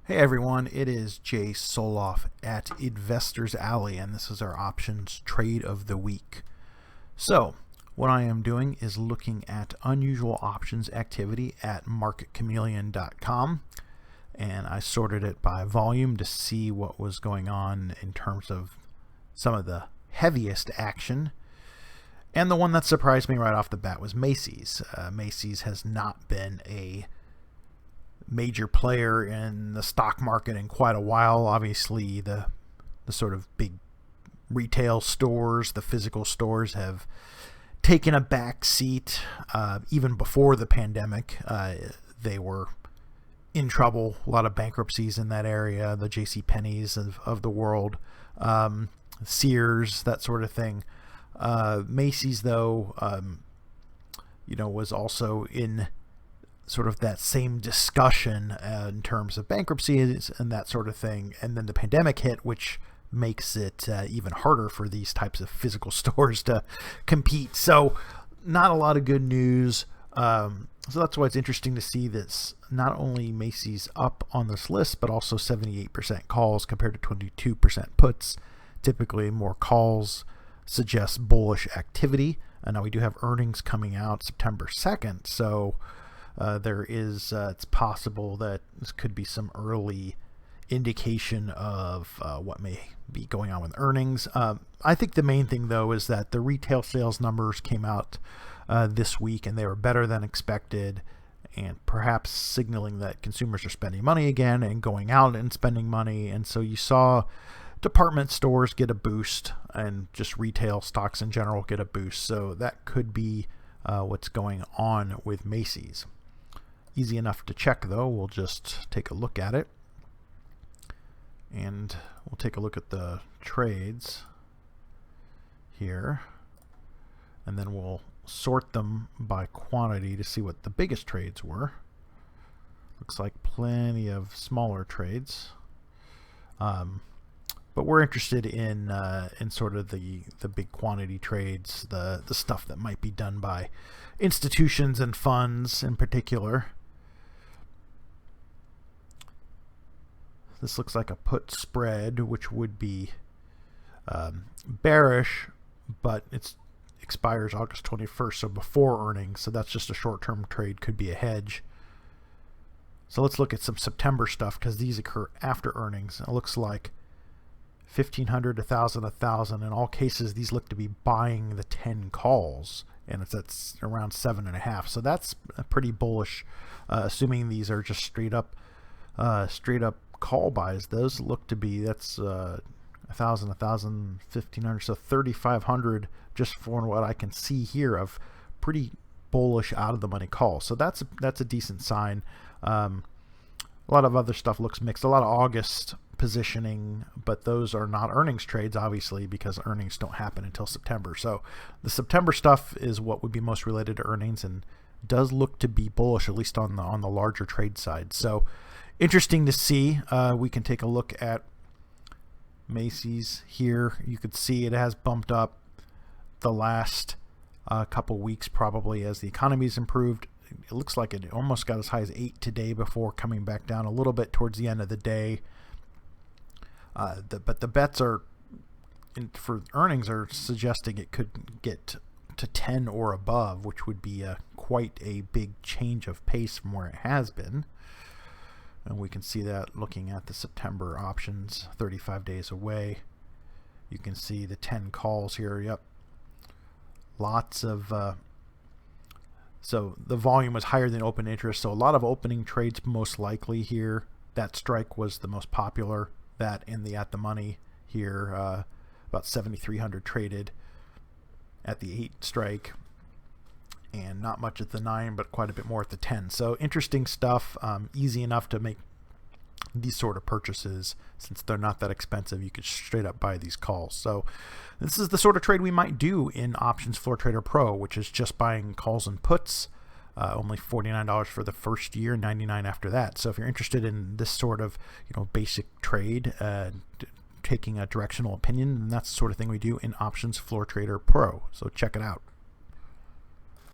Hey everyone, it is Jay Soloff at Investors Alley, and this is our options trade of the week. So, what I am doing is looking at unusual options activity at marketchameleon.com, and I sorted it by volume to see what was going on in terms of some of the heaviest action. And the one that surprised me right off the bat was Macy's. Macy's has not been a major player in the stock market in quite a while. Obviously, the sort of big retail stores, the physical stores, have taken a back seat. Even before the pandemic, they were in trouble. A lot of bankruptcies in that area, the JCPenney's of the world, Sears, that sort of thing. Macy's, though, was also in sort of that same discussion in terms of bankruptcies and that sort of thing. And then the pandemic hit, which makes it even harder for these types of physical stores to compete. So not a lot of good news. So that's why it's interesting to see this. Not only Macy's up on this list, but also 78% calls compared to 22% puts. Typically more calls suggest bullish activity. And now we do have earnings coming out September 2nd. So it's possible that this could be some early indication of what may be going on with earnings. I think the main thing, though, is that the retail sales numbers came out this week, and they were better than expected, and perhaps signaling that consumers are spending money again and going out and spending money. And so you saw department stores get a boost, and just retail stocks in general get a boost. So that could be what's going on with Macy's. Easy enough to check, though. We'll just take a look at it, and we'll take a look at the trades here, and then we'll sort them by quantity to see what the biggest trades were. Looks like plenty of smaller trades, but we're interested in sort of the big quantity trades, the stuff that might be done by institutions and funds in particular. This looks like a put spread, which would be bearish, but it expires August 21st, so before earnings. So that's just a short-term trade, could be a hedge. So let's look at some September stuff, because these occur after earnings. It looks like 1,500, 1,000, 1,000. In all cases, these look to be buying the 10 calls, and it's at around 7.5. So that's pretty bullish, assuming these are just straight up call buys. Those look to be, that's 1,000, 1,000, 1,500, so 3,500 just for what I can see here of pretty bullish out of the money calls. So that's a decent sign. A lot of other stuff looks mixed. A lot of August positioning, but those are not earnings trades, obviously, because earnings don't happen until September. So the September stuff is what would be most related to earnings, and does look to be bullish, at least on the larger trade side. So interesting to see. We can take a look at Macy's here. You could see it has bumped up the last couple weeks, probably as the economy's improved. It looks like it almost got as high as 8 today before coming back down a little bit towards the end of the day. But the bets for earnings are suggesting it could get to 10 or above, which would be quite a big change of pace from where it has been. And we can see that looking at the September options, 35 days away. You can see the 10 calls here. Yep. Lots of, so the volume was higher than open interest. So a lot of opening trades most likely here. That strike was the most popular. That and the at the money here, about 7,300 traded at the 8 strike. And not much at the 9, but quite a bit more at the 10. So interesting stuff. Easy enough to make these sort of purchases since they're not that expensive. You could straight up buy these calls. So this is the sort of trade we might do in Options Floor Trader Pro, which is just buying calls and puts. Only $49 for the first year, $99 after that. So if you're interested in this sort of basic trade, taking a directional opinion, and that's the sort of thing we do in Options Floor Trader Pro. So check it out.